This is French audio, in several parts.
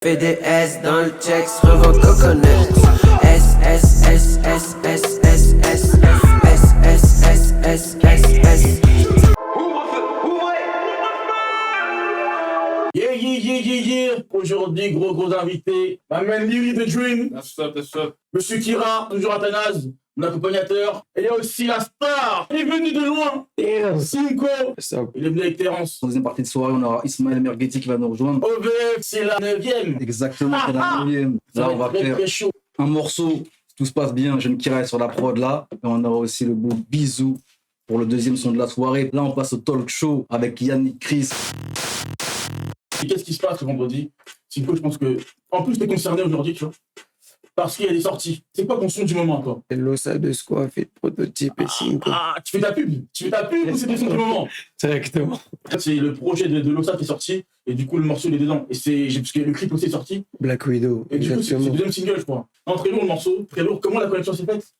Fais des S dans le checks, revends coconut. S, S, S, S, S, S, S, S, S, S, S, S, S. Yeah. Aujourd'hui, gros invité. Ma man Lily the Dream. That's up. Monsieur Kira, toujours Athanase, mon accompagnateur. Et il y a aussi la star. Il est venu de loin. Cinco. Il est venu avec Terence. En deuxième partie de soirée, on aura Ismaël Mergueti qui va nous rejoindre. OVF, c'est la 9e. Exactement, c'est la 9e. Ça Là, va on va être très, faire très chaud. un morceau. Tout se passe bien. Jeune Kira est sur la prod là. Et on aura aussi le beau bisou pour le deuxième son de la soirée. Là, on passe au talk show avec Yannick Chris. Et qu'est-ce qui se passe le vendredi? Cinco, je pense que. En plus, t'es concerné aujourd'hui, tu vois. Parce qu'il y a des sorties. C'est quoi ton son du moment, toi? L'ossa de Squat fait prototype et Cinco. Tu fais ta pub ou c'est ton son du moment? Directement. C'est le projet de Lossa qui est sorti. Et du coup, le morceau, il est dedans. Et parce que le clip aussi est sorti. Black Widow. Et du coup, c'est le deuxième single, je crois. Très lourd le morceau, très lourd. Comment la connexion s'est faite?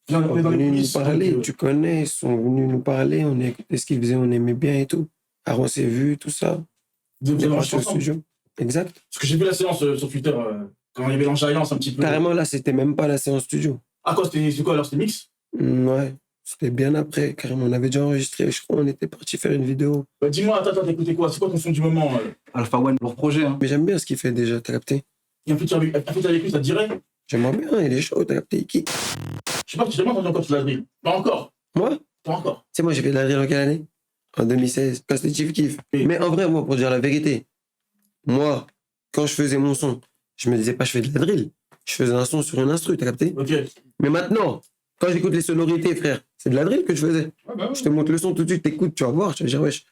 Ils sont venus nous parler, tu connais, ils sont venus nous parler, on a écouté ce qu'ils faisaient, on aimait bien et tout. Alors on s'est vu, tout ça. Vous avez On est marché parti au ensemble. studio. Exact. Parce que j'ai vu la séance sur Twitter, quand il y avait l'enjaillance un petit peu. Carrément, là, c'était même pas la séance studio. Ah quoi, c'est quoi alors? C'était mix? Ouais, c'était bien après, carrément. On avait déjà enregistré, je crois, on était parti faire une vidéo. Bah, dis-moi, attends, t'as écouté quoi? C'est quoi ton son du moment? Alpha One, leur projet. Hein. Mais j'aime bien ce qu'il fait déjà, t'as capté? Il y a un feat avec lui, ça te dirait? J'aimerais bien, il est chaud, t'as capté? Qui? Je sais pas, tu t'es jamais entendu encore sur la drill. Pas encore. Moi? Pas encore. Tu sais, moi, j'ai fait de la drill en quelle année? En 2016, quand c'était Chief Keef. Oui. Mais en vrai, moi, pour dire la vérité, moi, quand je faisais mon son, je me disais pas je fais de la drill. Je faisais un son sur une instru, t'as capté? Ok. Mais maintenant, quand j'écoute les sonorités, frère, c'est de la drill que je faisais. Je te montre le son tout de suite, t'écoutes, tu vas voir, tu vas dire, wesh,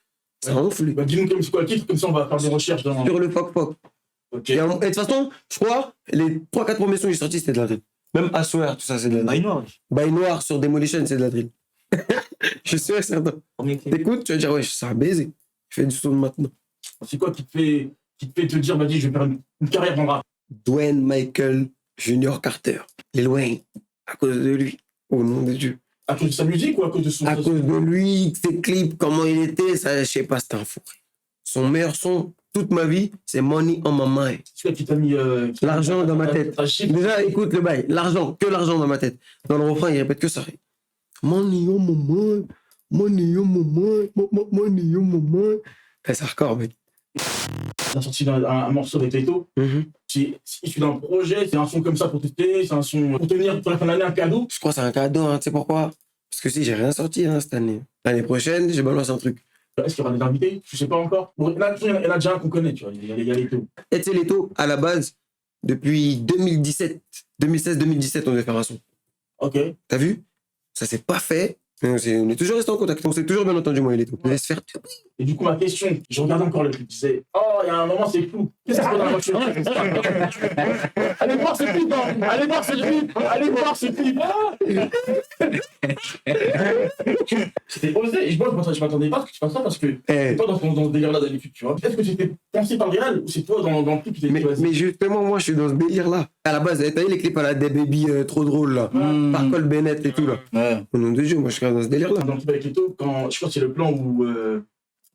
ça enfle. Bah, dis-nous c'est quoi le titre, comme ça on va faire des recherches dans. Sur le fuck. Ok. Et de toute façon, je crois, les 3-4 premiers sons que j'ai sortis, c'était de la drill. Même Assoir, tout ça, c'est de la drill. Bail Noir sur Demolition, c'est de la drill. Je suis sûr que c'est certain. T'écoutes, tu vas dire, wesh, ça a baisé. Je fais du son de maintenant. C'est quoi qui te fait te dire, vas-y, je vais faire une carrière dans le rap? Dwayne Michael Junior Carter. Lil Wayne, à cause de lui, au nom de Dieu. À cause de sa musique ou à cause de son. À cause de lui, ses clips, comment il était, ça, je sais pas, c'était un fou. Son meilleur son, toute ma vie, c'est Money on my mind. C'est quoi qui t'a mis. L'argent dans ma tête. Déjà, écoute le bail, l'argent, que l'argent dans ma tête. Dans le refrain, il répète que ça. Money on my mind, money on my mind, money on my mind. C'est hardcore, mec. T'as sorti un morceau avec Leto. C'est issu d'un projet, c'est un son comme ça pour tester, c'est un son pour tenir pour la fin de l'année un cadeau. Je crois que c'est un cadeau, hein, tu sais pourquoi? Parce que si, j'ai rien sorti hein, cette année. L'année prochaine, j'ai balancé un truc. Est-ce qu'il y aura des invités? Je sais pas encore. Bon, il y en a déjà un qu'on connaît, tu vois. Il y a Leto. Et tu sais, Leto, à la base, depuis 2016-2017, on devait faire un son. Ok. T'as vu? Ça s'est pas fait. Mais on est toujours resté en contact. On s'est toujours bien entendu, moi et Leto. On laisse faire. Et du coup, ma question, je regardais encore le clip, je disais, oh, il y a un moment, c'est flou. Qu'est-ce qui se passe dans la voiture? Allez voir ce clip, hein. Allez voir ce clip. Allez voir ce clip. C'était osé. Et moi, je m'attendais pas à ce que tu fasses ça parce que c'est pas dans ce délire-là d'habitude, tu vois. Est-ce que c'était pensé par le réel ou c'est toi dans le clip qui t'es dit, vas-y? Mais justement, moi, je suis dans ce délire-là. À la base, t'as vu les clips à la Des Baby trop drôles, là. Par Cole Bennett et tout, là. Ouais. Au nom de Dieu, moi, je suis dans ce délire-là. Dans le clip avec Leto, quand je crois que c'est le plan où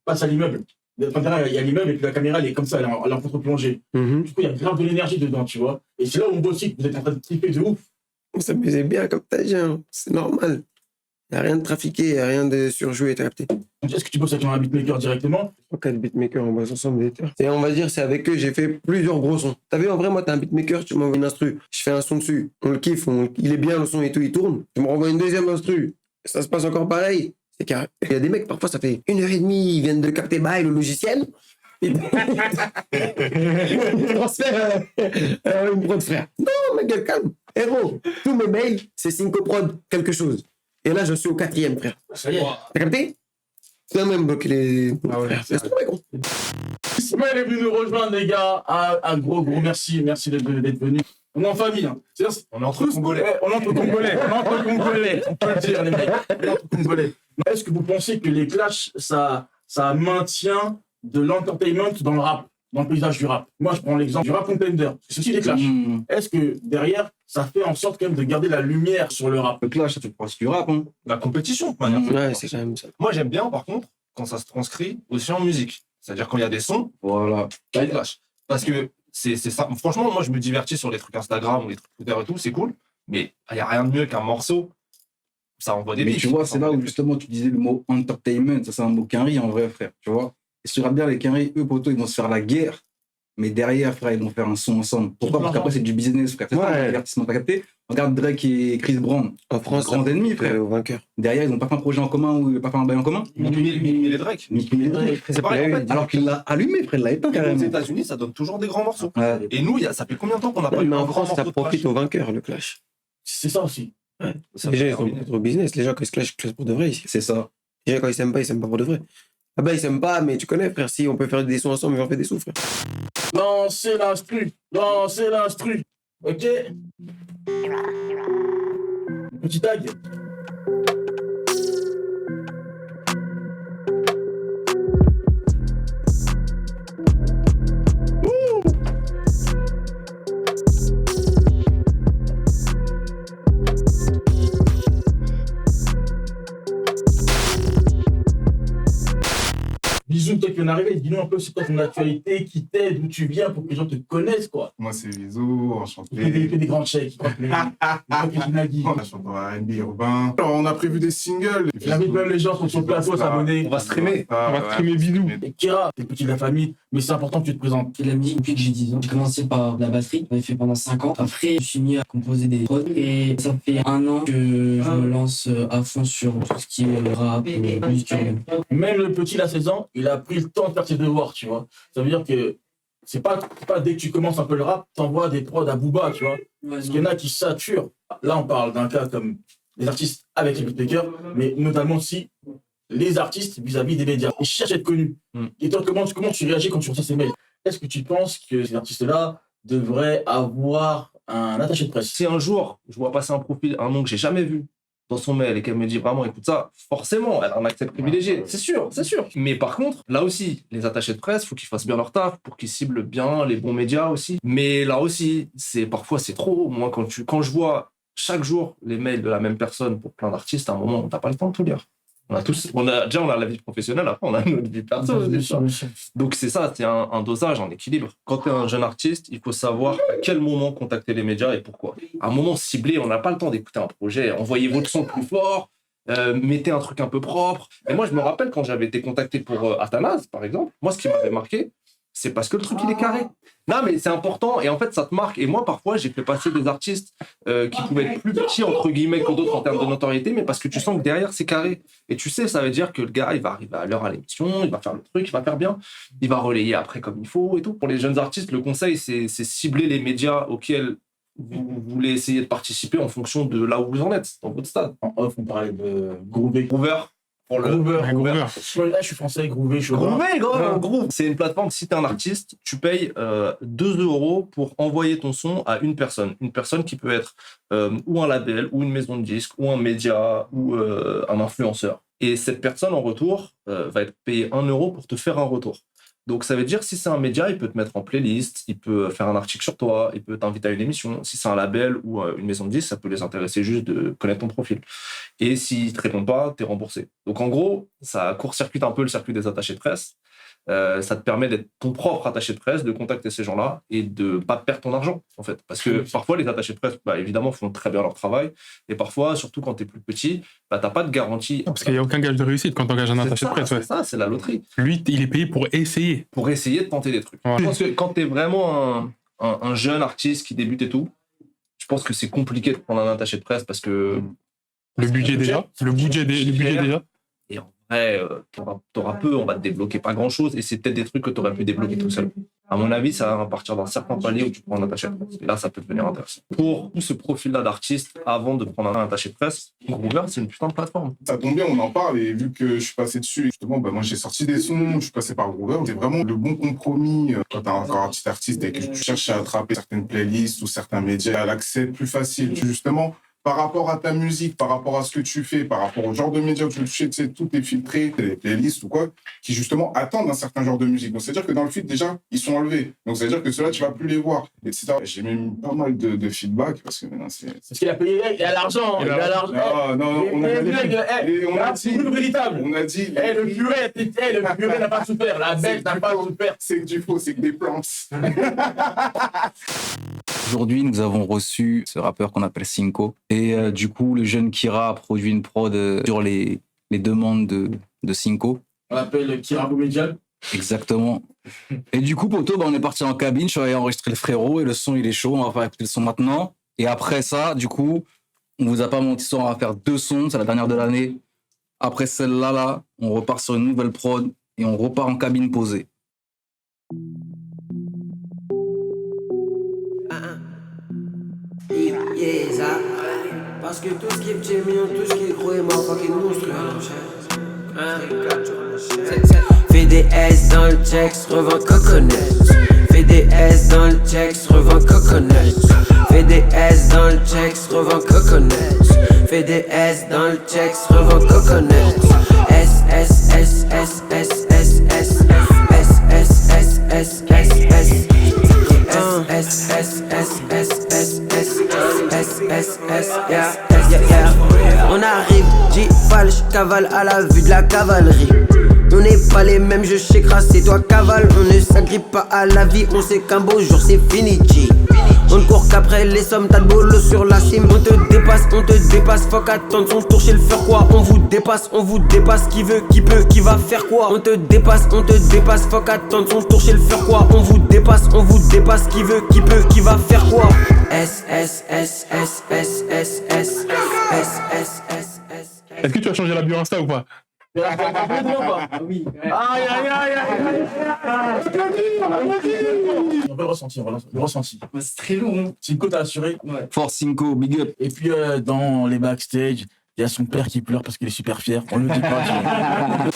passe à l'immeuble. Enfin, derrière, il y a l'immeuble et puis la caméra, elle est comme ça, elle est en contre-plongée. Du coup, il y a grave de l'énergie dedans, tu vois. Et c'est là où on voit aussi que vous êtes en train de clipper de ouf. On s'amusait bien, comme t'as dit, hein. C'est normal. Il n'y a rien de trafiqué, il n'y a rien de surjoué, t'as capté. Est-ce que tu bosses avec un beatmaker directement? 3-4 beatmakers, on bosse ensemble des terres. Et on va dire, c'est avec eux, j'ai fait plusieurs gros sons. T'as vu, en vrai, moi, t'es un beatmaker, tu m'envoies une instru, je fais un son dessus, on le kiffe, il est bien le son et tout, il tourne. Tu me renvoies une deuxième instru, ça se passe encore pareil. C'est carré. Il y a des mecs, parfois, ça fait 1h30, ils viennent de capter bail le logiciel. Ils transfèrent une prod, frère. Non, mais quel calme. Héros, tous mes mails, c'est Cinco Prod, quelque chose. Et là, je suis au 4e, frère. Ça y est. T'as capté? C'est même bloqué les. Ah ouais. C'est trop, gros. Ismaël est venu nous rejoindre, les gars. Un gros merci. Merci d'être venu. On est en famille. Hein. On est entre Congolais. Ouais, on est entre Congolais. On peut le dire, les mecs. On est entre Congolais. Est-ce que vous pensez que les clashs, ça maintient de l'entertainment dans le rap, dans le paysage du rap? Moi, je prends l'exemple du rap contender. C'est aussi des clashs. Est-ce que derrière, ça fait en sorte quand même de garder la lumière sur le rap? Le clash, ça fait partie du rap. Hein. La compétition, de manière Ouais, générale. c'est quand même ça. Moi, j'aime bien, par contre, quand ça se transcrit aussi en musique. C'est-à-dire quand il y a des sons, Voilà. il y a des clashs. Parce que c'est ça. Franchement, moi, je me divertis sur les trucs Instagram ou les trucs Twitter et tout, c'est cool. Mais il n'y a rien de mieux qu'un morceau. Ça envoie des Mais bifs. tu vois, c'est là où justement tu disais le mot entertainment, ça c'est un mot quinri en vrai, frère, tu vois. Et si tu regardes bien les quinri, eux, poteau, ils vont se faire la guerre, mais derrière, frère, ils vont faire un son ensemble. Pourquoi? Parce qu'après, c'est du business, frère. C'est ça, Ouais. le divertissement, t'as capté? Regarde Drake et Chris Brown, En France, grands ennemis, frère. au vainqueur. Derrière, ils n'ont pas fait un projet en commun ou pas fait un bail en commun. Mais Drake. Mick Mill et Drake, frère. C'est pareil, en fait. Alors qu'il l'a allumé, frère, il l'a éteint Aux carrément. États-Unis, ça donne toujours des grands morceaux. Ouais. Et nous, ça fait combien de temps qu'on n'a pas Ouais, eu mais un en grand France, ça morceau de profite clash? au vainqueur, le clash. C'est ça aussi. Ça Les gens, fait ils sont terminer. peut-être au business. Les gens, quand ils se clashent, ils se clashent pour de vrai ici. C'est ça. Les gens, quand ils s'aiment pas pour de vrai. Ah bah, ils s'aiment pas, mais tu connais, frère, si on peut faire des sons ensemble, on fait des sons, frère. Lancez l'instru. Lancez l'instru. Ok? Petit tag. Bisous, toi qui viens d'arriver, dis-nous un peu c'est quoi ton actualité, qui t'aide, d'où tu viens pour que les gens te connaissent, quoi. Moi, c'est Vizo, Il fait enchanté. des grands chèques, il croit que Nagui. On a chanté en R&B urbain. Alors, on a prévu des singles. Il invite même les gens sur son plateau à s'abonner. On va streamer. On va streamer Bisou. Et Kira, t'es petit de la famille, mais c'est important que tu te présentes. Je fais de la musique depuis que j'ai 10 ans. J'ai commencé par la batterie, j'en ai fait pendant 5 ans. Après, je suis mis à composer des prods et ça fait 1 an que je me lance à fond sur tout ce qui est rap, musique urbaine. Même le petit, il a 16 ans, il a pris le temps de faire ses devoirs, tu vois. Ça veut dire que c'est pas dès que tu commences un peu le rap, t'envoies des prods à Booba, tu vois. Parce qu'il y en a qui saturent. Là, on parle d'un cas comme les artistes avec les beatmakers, mais notamment aussi les artistes vis-à-vis des médias. Ils cherchent à être connus. Et toi, comment tu réagis quand tu reçois ces mails? Est-ce que tu penses que ces artistes-là devraient avoir un attaché de presse? Si un jour, je vois passer un profil, un nom que j'ai jamais vu dans son mail et qu'elle me dit vraiment, écoute ça, forcément, elle a un accès privilégié. C'est sûr, c'est sûr. Mais par contre, là aussi, les attachés de presse, faut qu'ils fassent bien leur taf pour qu'ils ciblent bien les bons médias aussi. Mais là aussi, parfois c'est trop. Moi, quand je vois chaque jour les mails de la même personne pour plein d'artistes, à un moment, on n'a pas le temps de tout lire. On a la vie professionnelle, après on a notre vie perso. Bien sûr, bien sûr. Donc c'est ça, c'est un dosage, un équilibre. Quand tu es un jeune artiste, il faut savoir à quel moment contacter les médias et pourquoi. À un moment ciblé, on n'a pas le temps d'écouter un projet. Envoyez votre son plus fort, mettez un truc un peu propre. Et moi, je me rappelle quand j'avais été contacté pour Athanase, par exemple, moi, ce qui m'avait marqué, c'est parce que le truc, il est carré. Non, mais c'est important et en fait, ça te marque. Et moi, parfois, j'ai fait passer des artistes qui pouvaient être plus petits, entre guillemets, que d'autres en termes de notoriété, mais parce que tu sens que derrière, c'est carré. Et tu sais, ça veut dire que le gars, il va arriver à l'heure à l'émission, il va faire le truc, il va faire bien, il va relayer après comme il faut et tout. Pour les jeunes artistes, le conseil, c'est cibler les médias auxquels vous voulez essayer de participer en fonction de là où vous en êtes, dans votre stade. En off, on parlait de Groover. Groover, pour le... Groover. Groover. Là, je suis français, Groover, je suis Groover, Ouais. Groove. C'est une plateforme, si tu es un artiste, tu payes 2 € pour envoyer ton son à une personne. Une personne qui peut être ou un label, ou une maison de disques, ou un média, ou un influenceur. Et cette personne, en retour, va être payée 1 € pour te faire un retour. Donc, ça veut dire, si c'est un média, il peut te mettre en playlist, il peut faire un article sur toi, il peut t'inviter à une émission. Si c'est un label ou une maison de disques, ça peut les intéresser juste de connaître ton profil. Et s'ils ne te répondent pas, tu es remboursé. Donc, en gros, ça court-circuite un peu le circuit des attachés de presse. Ça te permet d'être ton propre attaché de presse, de contacter ces gens-là et de ne pas perdre ton argent, en fait. Parce que parfois, les attachés de presse, évidemment, font très bien leur travail. Et parfois, surtout quand tu es plus petit, tu n'as pas de garantie. Parce qu'il n'y a aucun gage de réussite quand tu engages un attaché de presse. Ouais. C'est ça, c'est la loterie. Lui, il est payé pour essayer. Pour essayer de tenter des trucs. Ouais. Je pense que quand tu es vraiment un jeune artiste qui débute et tout, je pense que c'est compliqué de prendre un attaché de presse parce que... Le budget déjà. Le budget déjà. Et en vrai, t'auras peu, on va te débloquer pas grand-chose et c'est peut-être des trucs que t'aurais pu débloquer tout seul. À mon avis, ça va partir d'un certain palier où tu prends un attaché de presse. Et là, ça peut devenir intéressant. Pour tout ce profil-là d'artiste, avant de prendre un attaché de presse, Groover, c'est une putain de plateforme. Ça tombe bien, on en parle, et vu que je suis passé dessus, justement, moi j'ai sorti des sons, je suis passé par Groover. C'est vraiment le bon compromis quand t'es encore artiste et que tu cherches à attraper certaines playlists ou certains médias, à l'accès plus facile. Justement, par rapport à ta musique, par rapport à ce que tu fais, par rapport au genre de médias que tu veux toucher, tu sais, tout est filtré, les playlists ou quoi, qui justement attendent un certain genre de musique. Donc, c'est-à-dire que dans le feed, déjà, ils sont enlevés. Donc, c'est-à-dire que ceux-là, tu vas plus les voir, etc. J'ai même pas mal de feedback parce que maintenant, c'est... Parce qu'il a payé, il a l'argent, il a l'argent. Non, on a dit... véritable. On a dit... Le purée n'a pas souffert, la bête n'a pas souffert. C'est que du faux, c'est que des plantes. Aujourd'hui, nous avons reçu ce rappeur qu'on appelle Cinco. Et du coup, le jeune Kira a produit une prod sur les demandes de Cinco. On l'appelle Kira Boumedial. Exactement. Et du coup, poto, on est parti en cabine, je suis allé enregistrer le frérot et le son, il est chaud. On va faire écouter le son maintenant. Et après ça, du coup, on vous a pas menti, on va faire 2 sons, c'est la dernière de l'année. Après celle-là, on repart sur une nouvelle prod et on repart en cabine posée. Yes, parce que tout ce qui est petit mignon, tout ce qui est gros est mort, fucking monstre. Fais des S dans le checks, revends coconut. Fais des S dans le checks, revends coconut. Fais des S dans le checks, revends coconut. Fais des S dans le checks, revends coconut. S S S S S S S S S S S S On arrive, J-Fal, je cavale à la vue de la cavalerie. On n'est pas les mêmes, je s'écrase, c'est toi cavale. On ne s'agrippe pas à la vie, on sait qu'un beau jour c'est fini, G. On ne court qu'après les sommes, t'as de boulot sur la cime. On te dépasse, faut qu'attendre son tour chez le faire quoi. On vous dépasse, qui veut, qui peut, qui va faire quoi. On te dépasse, faut qu'attendre son tour chez le faire quoi. On vous dépasse, qui veut, qui peut, qui va faire quoi. S, S, S, S, S, S, S, S, S, S, S, S. Est-ce que tu as changé la bio Insta ou pas? Oui. Aïe, aïe, aïe, aïe, on va le ressentir, le ressenti. C'est très lourd. Hein. Cinco t'a assuré. Ouais. Force Cinco, big up. Et puis dans les backstage, il y a son père qui pleure parce qu'il est super fier. On le dit pas. La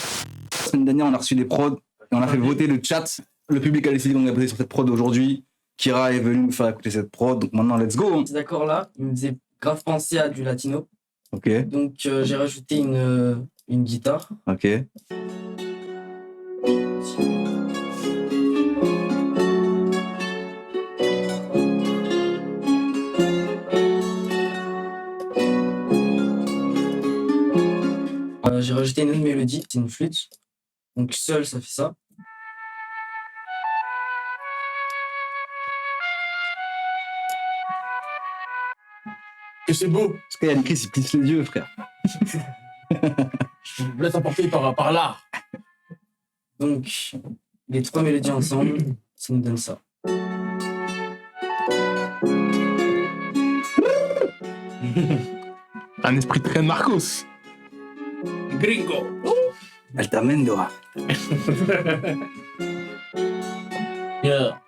semaine dernière, on a reçu des prods et on a fait voter le chat. Le public a décidé qu'on a posé sur cette prod aujourd'hui. Kira est venu nous faire écouter cette prod, donc maintenant, let's go. Hein. Cet accord-là, il me faisait grave penser à du latino. Ok, Donc, j'ai rajouté une guitare. ok. J'ai rajouté une autre mélodie, c'est une flûte. Donc, seul, ça fait ça. Que c'est beau. Parce qu'il y a Chris, il plisse les yeux, frère. Je me laisse emporter par l'art. Donc, les 3 mélodies ensemble, ça nous donne ça. Un esprit très Narcos. Gringo. Altamendo. Yeah.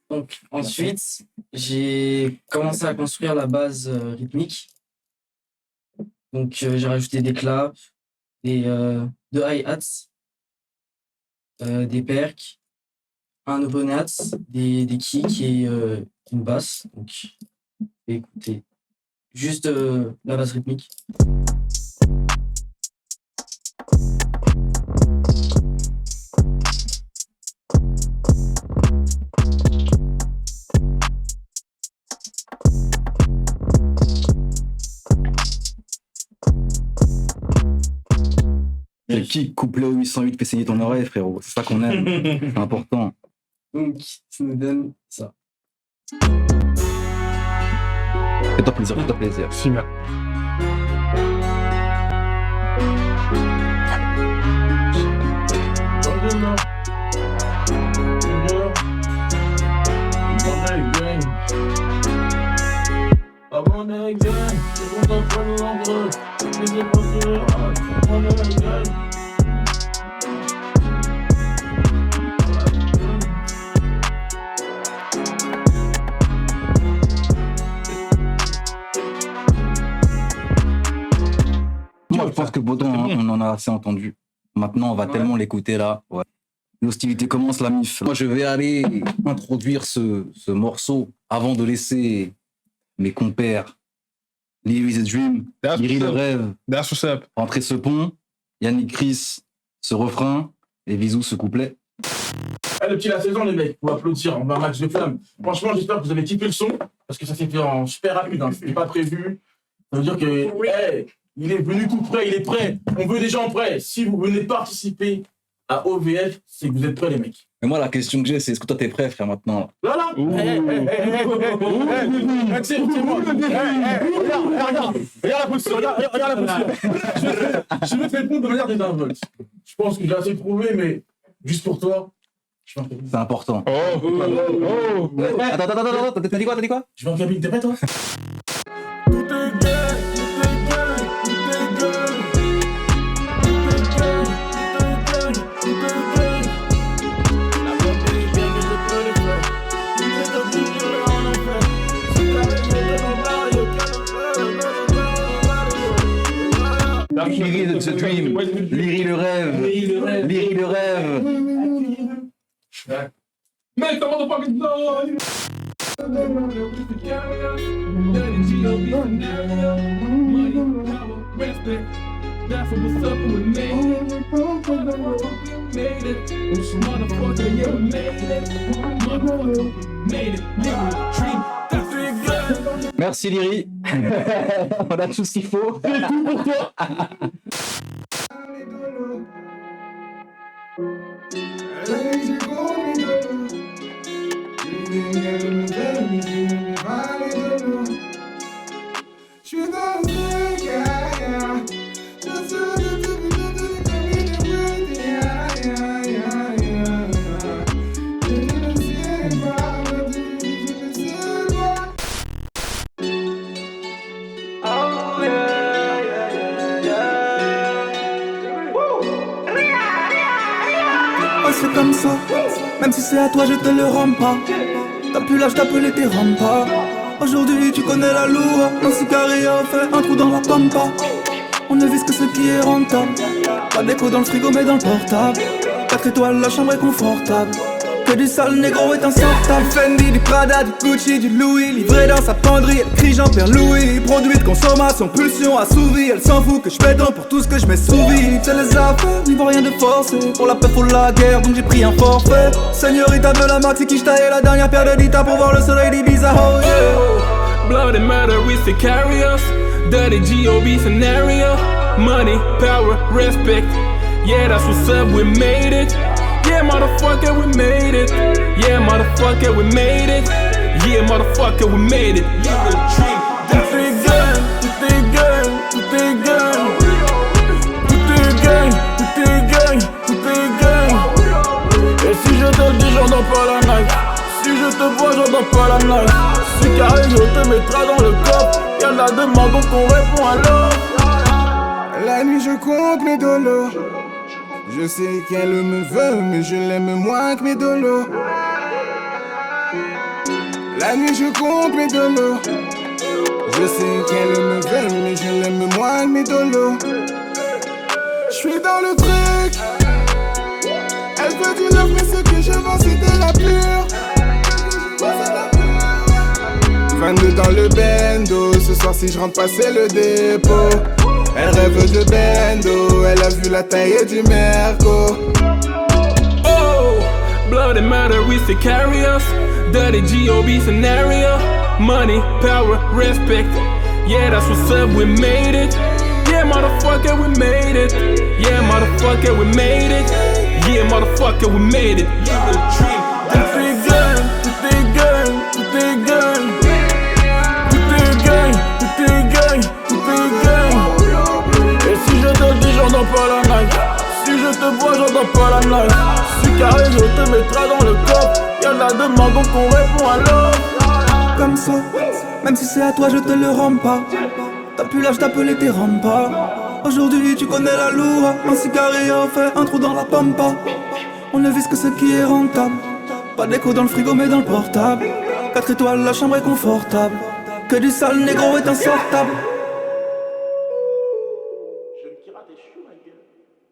Donc, ensuite, j'ai commencé à construire la base rythmique. Donc, j'ai rajouté des claps, deux hi-hats, des percs, un open hat, des kicks et une basse. Donc, écoutez, juste la base rythmique. Le kick couplé au 808 fait saigner ton oreille, frérot. C'est ça qu'on aime. C'est important. Donc, ça nous donne ça. Fais-toi plaisir, fais-toi plaisir. Super. Moi, je pense que Bodon, on en a assez entendu. Maintenant, on va tellement l'écouter là. Ouais. L'hostilité commence, la mif. Moi, je vais aller introduire ce morceau avant de laisser mes compères Live is a Dream, That's Liri le what's up. rêve, That's what's up. rentrer ce pont, Yannick Chris ce refrain et Visou ce couplet. Eh, le petit la saison, les mecs, pour applaudir, on va un match de flamme. Franchement, j'espère que vous avez kiffé le son, parce que ça s'est fait en super rapide, hein. C'était pas prévu. Ça veut dire que, hey, il est venu tout prêt, il est prêt. On veut des gens prêts. Si vous venez participer à OVF, c'est que vous êtes prêts, les mecs. Mais moi, la question que j'ai, c'est est-ce que toi, t'es prêt, frère, maintenant? Voilà. C'est moi. Regarde la position, regarde la position. Je vais te répondre de manière désinvolte. Je pense que j'ai assez prouvé, mais juste pour toi, je vais en cabine. C'est important. Oh. Attends, t'as dit quoi? Je vais en cabine, t'es prêt, toi? Liri the Dream, Liri le rêve, Liri le rêve. Mec, comment on parle de That's what's up and we made it. Made it. Motherfucker, yeah, we made it. Motherfucker, we made it. Nigga, dream. That's it, good. Merci Liri. On a tout ce qu'il faut. C'est tout pour toi. C'est comme ça, même si c'est à toi je te le rends pas. T'as plus l'âge d'appeler tes remparts. Aujourd'hui tu connais la loi. Un sicario fait un trou dans la pampa. On ne vise que ce qui est rentable. Pas d'écho dans le frigo mais dans le portable. 4 étoiles, la chambre est confortable. Que du sale négro est insortable. Fendi, du Prada, du Gucci, du Louis. Livré dans sa penderie, elle crie Jean-Pierre Louis. Produit de consommation, pulsion assouvie. Elle s'en fout que je pète pour tout ce que je mets sous vide. C'est les affaires, n'y voit rien de forcé. Pour la paix, faut la guerre, donc j'ai pris un forfait. Señorita de la Maxi qui j'taille la dernière paire de Dita pour voir le soleil d'Ibiza. Oh yeah. Blood and murder, we sicarious. Dirty G.O.B. scenario. Money, power, respect. Yeah, that's what's up, we made it. Yeah, motherfucker, we made it. Yeah, motherfucker, we made it. Yeah, motherfucker, we made it. Yeah, tout est gang, tout est gang, tout est gang. Tout est gang, tout est gang, tout est gang. Et si je te le dis, j'entends pas la night. Si je te vois, j'entends pas la night. Si carré, je te mettrai dans le coffre. Y'a de la demande, donc on répond à l'offre. La nuit, je compte mes dollars. Je sais qu'elle me veut, mais je l'aime moins que mes dollars. La nuit, je compte mes dollars. Je sais qu'elle me veut, mais je l'aime moins que mes dollars. J'suis dans le truc. Elle veut du love, mais ce que je vends, c'est de la pure. 22 dans le bendo. Ce soir, si je rentre pas, c'est le dépôt. Elle rêve de bendo, elle a vu la taille du merco. Oh, blood and murder, we sicarious. Dirty G.O.B. scenario. Money, power, respect. Yeah, that's what's up, we made it. Yeah, motherfucker, we made it. Yeah, motherfucker, we made it. Yeah, motherfucker, we made it. Yeah, tout est gang, tout est gang, tout est gang. Tout est gang, tout est gang, tout est gang. Et si je te le dis, j'entends pas la night. Si je te vois, j'entends pas la night. Si carré, je te mettrai dans le coffre. Y'a de la demande, donc on répond à l'offre. Comme ça, même si c'est à toi je te le rends pas. T'as plus l'âge d'appeler tes remparts. Aujourd'hui tu connais la loi. Un sicario fait un trou dans la pampa. On ne vise que ce qui est rentable. Pas d'écho dans le frigo mais dans le portable. 4 étoiles, la chambre est confortable. Que du sale négro est insortable.